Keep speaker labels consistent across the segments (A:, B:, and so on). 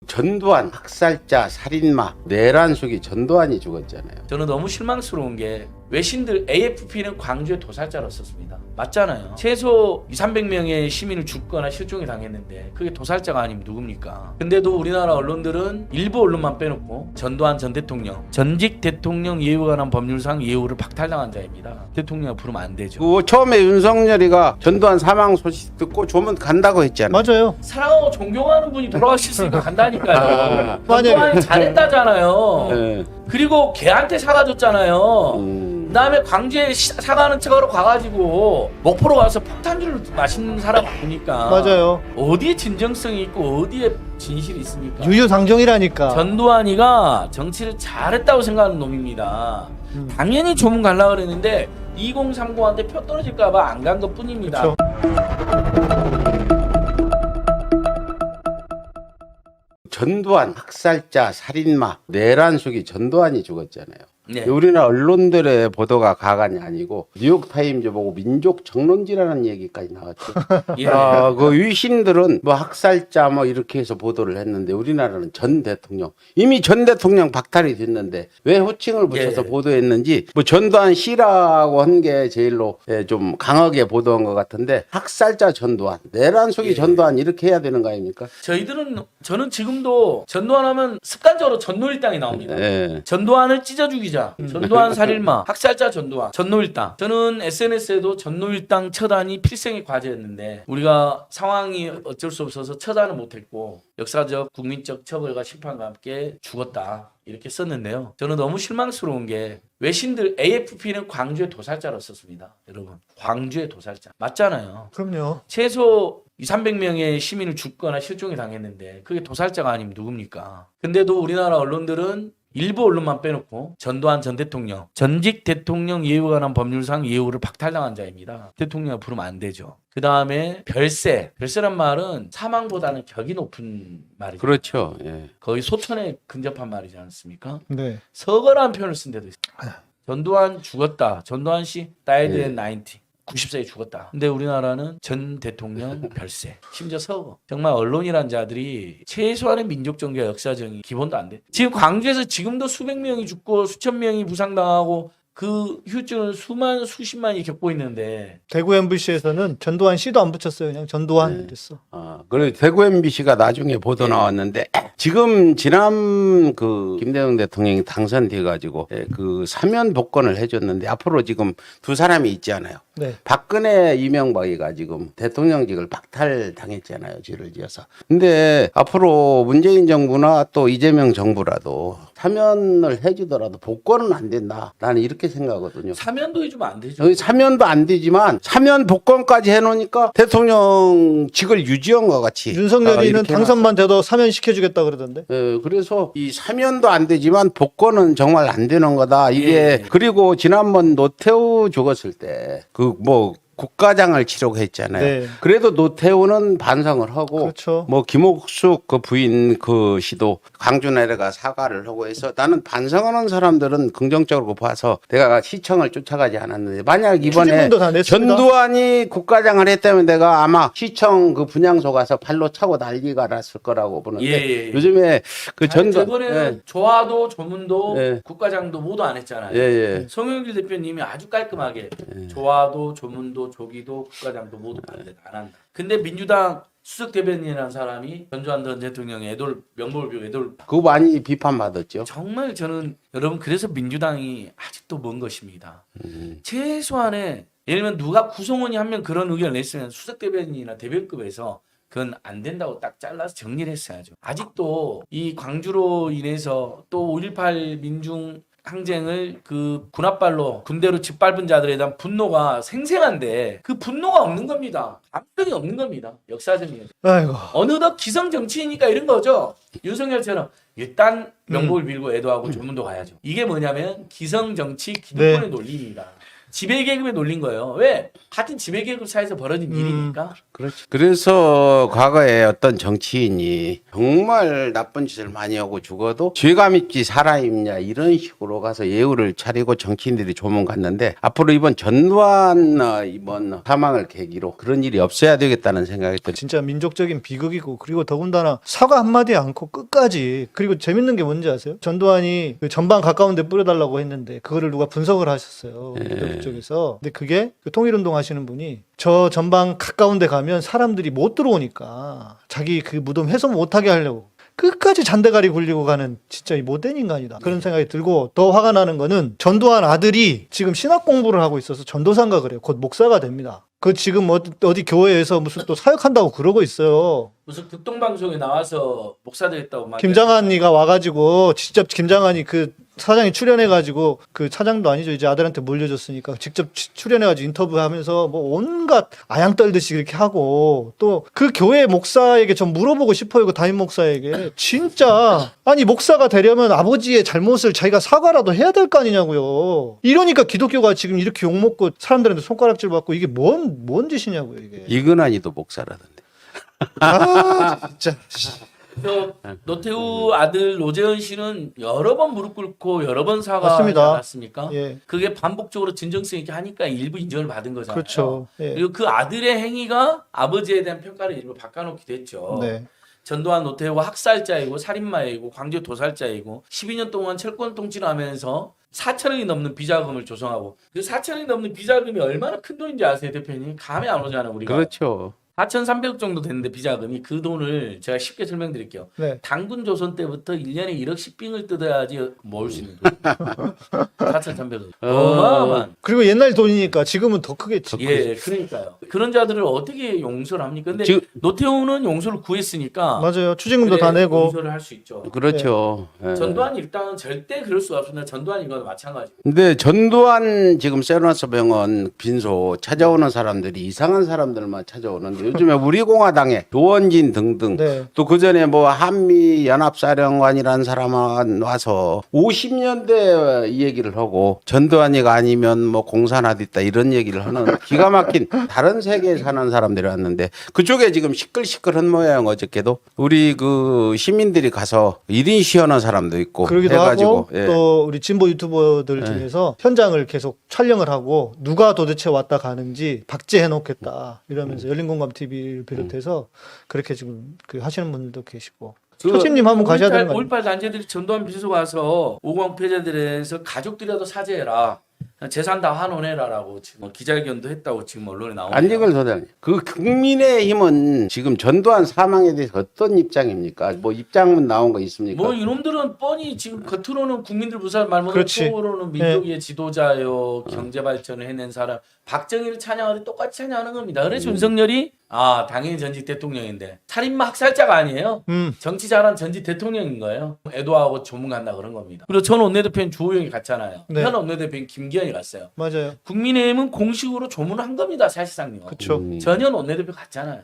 A: 전두환 학살자 살인마 내란숙이 전두환이 죽었잖아요.
B: 저는 너무 실망스러운 게 외신들 AFP는 광주의 도살자로 썼습니다. 맞잖아요. 최소 200~300명의 시민을 죽거나 실종이 당했는데 그게 도살자가 아니면 누굽니까? 근데도 우리나라 언론들은 일부 언론만 빼놓고 전두환 전 대통령 전직 대통령 예우에 관한 법률상 예우를 박탈당한 자입니다. 대통령을 부르면 안 되죠.
A: 그 처음에 윤석열이가 전두환 사망 소식 듣고 조문 간다고 했잖아요.
C: 맞아요.
B: 사랑하고 존경하는 분이 돌아가셨으니까 간다니까요.
C: 만약에.
B: 전두환이 잘했다잖아요.
A: 네.
B: 그리고 걔한테 사과줬잖아요. 그다음에 광주에 사과하는 척하러 가가지고 목포로 가서 폭탄주를 마시는 사람 보니까
C: 맞아요.
B: 어디에 진정성이 있고 어디에 진실이 있습니까?
C: 유유상종이라니까.
B: 전두환이가 정치를 잘했다고 생각하는 놈입니다. 당연히 조문 가려고 그랬는데 2030한테 표 떨어질까봐 안 간 것뿐입니다.
C: 그렇죠.
A: 전두환 학살자 살인마 내란숙이 전두환이 죽었잖아요.
B: 네.
A: 우리나라 언론들의 보도가 가관이 아니고 뉴욕타임즈 보고 민족 정론지라는 얘기까지 나왔죠.
B: 예.
A: 그 위신들은 뭐 학살자 뭐 이렇게 해서 보도를 했는데 우리나라는 전 대통령 이미 전 대통령 박탈이 됐는데 왜 호칭을 붙여서
B: 예.
A: 보도했는지 뭐 전두환 씨라고 한 게 제일로 좀 강하게 보도한 것 같은데 학살자 전두환 내란숙이
B: 예.
A: 전두환 이렇게 해야 되는 거 아닙니까?
B: 저는 지금도 전두환 하면 습관적으로 전노일당이 나옵니다.
A: 예.
B: 전두환을 찢어 죽이자. 전두환 살인마, 학살자 전두환, 전노일당. 저는 SNS에도 전노일당 처단이 필생의 과제였는데 우리가 상황이 어쩔 수 없어서 처단을 못했고 역사적 국민적 처벌과 심판과 함께 죽었다. 이렇게 썼는데요. 저는 너무 실망스러운 게 외신들 AFP는 광주의 도살자로 썼습니다. 여러분, 광주의 도살자. 맞잖아요.
C: 그럼요.
B: 최소 200~300명의 시민을 죽거나 실종이 당했는데 그게 도살자가 아니면 누굽니까? 근데도 우리나라 언론들은 일부 언론만 빼놓고 전두환 전 대통령 전직 대통령 예우에 관한 법률상 예우를 박탈당한 자입니다. 대통령을 부르면 안 되죠. 그 다음에 별세란 말은 사망보다는 격이 높은 말이죠.
A: 그렇죠. 예.
B: 거의 소천에 근접한 말이지 않습니까?
C: 네.
B: 서거라는 표현을 쓴 데도 있어요. 전두환 죽었다. 전두환 씨 died at 90. 90세에 죽었다. 근데 우리나라는 전 대통령 별세. 심지어 서거. 정말 언론이란 자들이 최소한의 민족 정과 역사적인 기본도 안 돼. 지금 광주에서 지금도 수백 명이 죽고 수천 명이 부상당하고 그 후유증을 수십만이 겪고 있는데
C: 대구 MBC에서는 전두환 씨도 안 붙였어요. 그냥 전두환 이랬어.
A: 그래 대구 MBC가 나중에 보도 나왔는데 지금 지난 그 김대중 대통령이 당선돼 가지고 그 사면 복권을 해줬는데 앞으로 지금 두 사람이 있잖아요.
C: 네.
A: 박근혜 이명박이가 지금 대통령직을 박탈당했잖아요. 죄를 지어서. 근데 앞으로 문재인 정부나 또 이재명 정부라도 사면을 해주더라도 복권은 안 된다. 나는 이렇게 생각하거든요.
B: 사면도 해주면 안 되죠.
A: 여기 사면도 안 되지만 사면 복권까지 해놓으니까 대통령직을 유지한 것 같이.
C: 윤석열이는
A: 이렇게
C: 당선만 돼도 사면시켜주겠다 그러던데.
A: 그래서 이 사면도 안 되지만 복권은 정말 안 되는 거다. 이게
B: 예.
A: 그리고 지난번 노태우 죽었을 때 그 뭐 국가장을 치르고 했잖아요.
C: 네.
A: 그래도 노태우는 반성을 하고
C: 그렇죠.
A: 뭐 김옥숙 그 부인 그 시도 광주 내려가 사과를 하고 해서 나는 반성하는 사람들은 긍정적으로 봐서 내가 시청을 쫓아가지 않았는데 만약 이번에
C: 추진문도 다 냈습니다.
A: 전두환이 국가장을 했다면 내가 아마 시청 그 분향소 가서 발로 차고 난리가 났을 거라고 보는데
B: 예.
A: 요즘에 그
B: 이번에는 조화도 조문도
A: 예.
B: 국가장도 모두 안 했잖아요.
A: 예.
B: 송영길 대표님이 아주 깔끔하게 조화도 조문도 조기도 국가장도 모두 안 한다. 근데 민주당 수석 대변인이라는 사람이 전두환 전 대통령의 명복을 비우고 애도를
A: 그거 많이 비판받았죠.
B: 정말 저는 여러분 그래서 민주당이 아직도 먼 것입니다. 최소한의 예를 들면 누가 구성원이 한 명 그런 의견을 냈으면 수석 대변인이나 대변급에서 그건 안 된다고 딱 잘라서 정리를 했어야죠. 아직도 이 광주로 인해서 또 5.18 민중 항쟁을 그 군합발로 군대로 짓밟은 자들에 대한 분노가 생생한데 그 분노가 없는 겁니다. 감정이 없는 겁니다. 역사적인.
C: 아이고.
B: 어느덧 기성 정치이니까 이런 거죠. 윤석열처럼 일단 명복을 빌고 애도하고 조문도 가야죠. 이게 뭐냐면 기성 정치 기득권의 논리입니다. 지배계급에 놀린 거예요. 왜? 같은 지배계급 사이에서 벌어진 일이니까.
A: 그렇지. 그래서 과거에 어떤 정치인이 정말 나쁜 짓을 많이 하고 죽어도 죄감 있지 살아있냐 이런 식으로 가서 예우를 차리고 정치인들이 조문 갔는데 앞으로 이번 전두환 이번 사망을 계기로 그런 일이 없어야 되겠다는 생각이 들어요.
C: 진짜 민족적인 비극이고 그리고 더군다나 사과 한마디 않고 끝까지 그리고 재밌는 게 뭔지 아세요? 전두환이 그 전방 가까운 데 뿌려달라고 했는데 그거를 누가 분석을 하셨어요. 미국 쪽에서. 근데 그게 그 통일운동 하시는 분이 저 전방 가까운 데 가면 사람들이 못 들어오니까 자기 그 무덤 훼손 못하게 하려고 끝까지 잔대가리 굴리고 가는 진짜 이 못된 인간이다. 그런 생각이 들고 더 화가 나는 거는 전두환 아들이 지금 신학 공부를 하고 있어서 전도사인가 그래요. 곧 목사가 됩니다. 그 지금 어디 교회에서 무슨 또 사역한다고 그러고 있어요.
B: 무슨 극동방송에 나와서 목사 되겠다고 막
C: 김장한이가 와가지고 직접 김장한이 그 사장이 출연해가지고 그 차장도 아니죠. 이제 아들한테 물려줬으니까 직접 출연해가지고 인터뷰하면서 뭐 온갖 아양 떨듯이 이렇게 하고 또 그 교회 목사에게 좀 물어보고 싶어요. 그 담임 목사에게 진짜 아니 목사가 되려면 아버지의 잘못을 자기가 사과라도 해야 될 거 아니냐고요. 이러니까 기독교가 지금 이렇게 욕먹고 사람들한테 손가락질 받고 이게 뭔 짓이냐고요 이게.
A: 이근환이도 목사라던데.
C: 아 진짜.
B: 그래서 노태우 아들 노재현 씨는 여러 번 무릎 꿇고 여러 번 사과하지
C: 맞습니다.
B: 않았습니까?
C: 예.
B: 그게 반복적으로 진정성 있게 하니까 일부 인정을 받은 거잖아요.
C: 그렇죠. 예.
B: 그리고 그 아들의 행위가 아버지에 대한 평가를 일부 바꿔놓기도 했죠.
C: 네.
B: 전두환 노태우가 학살자이고 살인마이고 광주 도살자이고 12년 동안 철권 통치를 하면서 4천억이 넘는 비자금을 조성하고 그 4천억이 넘는 비자금이 얼마나 큰 돈인지 아세요, 대표님? 감이 안 오잖아요, 우리가.
A: 그렇죠.
B: 4,300억 정도 되는데 비자금이 그 돈을 제가 쉽게 설명드릴게요.
C: 네.
B: 당군 조선 때부터 1년에 1억씩 빙을 뜯어야지 모을 수 있는 돈. 4,300억. 어마어마한.
C: 그리고 옛날 돈이니까 지금은 더 크겠지.
B: 예, 그러니까요. 그런 자들을 어떻게 용서를 합니까? 근데
A: 지금-
B: 노태우는 용서를 구했으니까
C: 맞아요. 추징금도
B: 그래,
C: 다 내고.
B: 용서를 할 수 있죠.
A: 그렇죠. 예.
B: 전두환 일당은 절대 그럴 수가 없습니다. 전두환 이거는 마찬가지.
A: 근데 전두환 지금 세노스 병원 빈소 찾아오는 사람들이 이상한 사람들만 찾아오는데 요즘에 우리공화당에 조원진 등등
C: 네.
A: 또 그 전에 뭐 한미 연합사령관이라는 사람은 와서 50년대 이 얘기를 하고 전두환이가 아니면 뭐 공산화도 있다 이런 얘기를 하는 기가 막힌 다른 세계에 사는 사람들이 왔는데 그쪽에 지금 시끌시끌한 모양 어저께도 우리 그 시민들이 가서 1인 시연한 사람도 있고
C: 그러기도
A: 해가지고
C: 하고
A: 예.
C: 또 우리 진보 유튜버들 중에서 현장을 계속 촬영을 하고 누가 도대체 왔다 가는지 박제해 놓겠다 이러면서 열린공감 TV를 비롯해서 그렇게 지금 그 하시는 분들도 계시고 초심님 한번 가셔야 되는 거 아니에요?
B: 5.18 단체들이 전두환 빈소 가서 5.18 피해자들에서 가족들이라도 사죄해라. 재산 다 환원해라라고 지금 기자회견도 했다고 지금 언론에 나오네요.
A: 안진걸 소장님, 그 국민의힘은 지금 전두환 사망에 대해서 어떤 입장입니까? 뭐 입장문 나온 거 있습니까?
B: 뭐 이놈들은 뻔히 지금 겉으로는 국민들 부살 말먹는
C: 그렇지.
B: 속으로는 민족의 지도자요 경제 발전을 해낸 사람 박정희를 찬양하듯 똑같이 찬양하는 겁니다. 그래서 윤석열이 당연히 전직 대통령인데 살인마 학살자가 아니에요. 정치 잘한 전직 대통령인 거예요. 애도하고 조문 간다 그런 겁니다. 그리고 전 원내대표인 주호영이 갔잖아요.
C: 네.
B: 현 원내대표인 김기현이 갔어요.
C: 맞아요.
B: 국민의힘은 공식으로 조문을 한 겁니다. 사실상요.
C: 그렇죠.
B: 전현 원내대표 갔잖아요.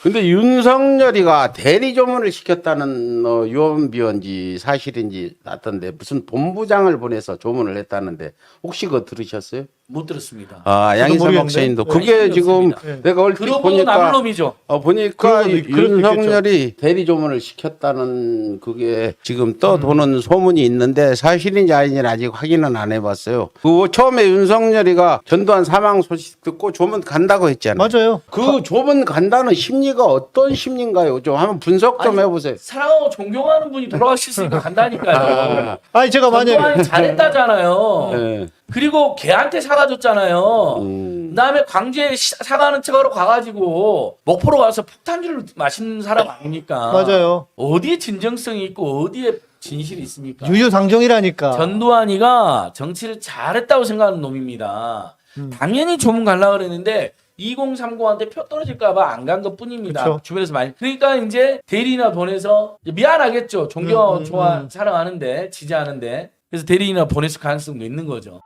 A: 근데 윤석열이가 대리조문을 시켰다는 유언비어인지 사실인지 났던데 무슨 본부장을 보내서 조문을 했다는데 혹시 그거 들으셨어요?
B: 못 들었습니다.
A: 양희삼
C: 모르겠는데.
A: 박사님도
B: 네,
A: 그게
B: 관심이
A: 지금
B: 없습니다.
A: 내가 얼핏
B: 그러고
A: 보니까
B: 남을 놈이죠.
A: 보니까
C: 그럴 수도
A: 윤석열이 대리조문을 시켰다는 그게 지금 떠도는 소문이 있는데 사실인지 아닌지는 아직 확인은 안 해봤어요. 그 처음에 윤석열이가 전두환 사망 소식 듣고 조문 간다고 했잖아요.
C: 맞아요.
A: 그 조문 간다는 심리가 어떤 심리인가요? 좀 한번 분석 좀 해보세요.
B: 사랑하고 존경하는 분이 돌아가셨으니까 간다니까요.
C: 아니 제가 만약에
B: 전두환이 잘했다잖아요.
A: 네.
B: 그리고 걔한테 사과줬잖아요. 그다음에 광주에 사과하는 척하러 가가지고 목포로 가서 폭탄주를 마시는 사람 아닙니까?
C: 맞아요.
B: 어디에 진정성이 있고 어디에 진실이 있습니까?
C: 유유상종이라니까.
B: 전두환이가 정치를 잘했다고 생각하는 놈입니다. 당연히 조문 가려고 그랬는데 2030한테 표 떨어질까봐 안 간 것 뿐입니다.
C: 그쵸.
B: 주변에서 많이. 그러니까 이제 대리인이나 보내서 미안하겠죠. 존경, 좋아, 사랑하는데, 지지하는데. 그래서 대리인이나 보냈을 가능성도 있는 거죠.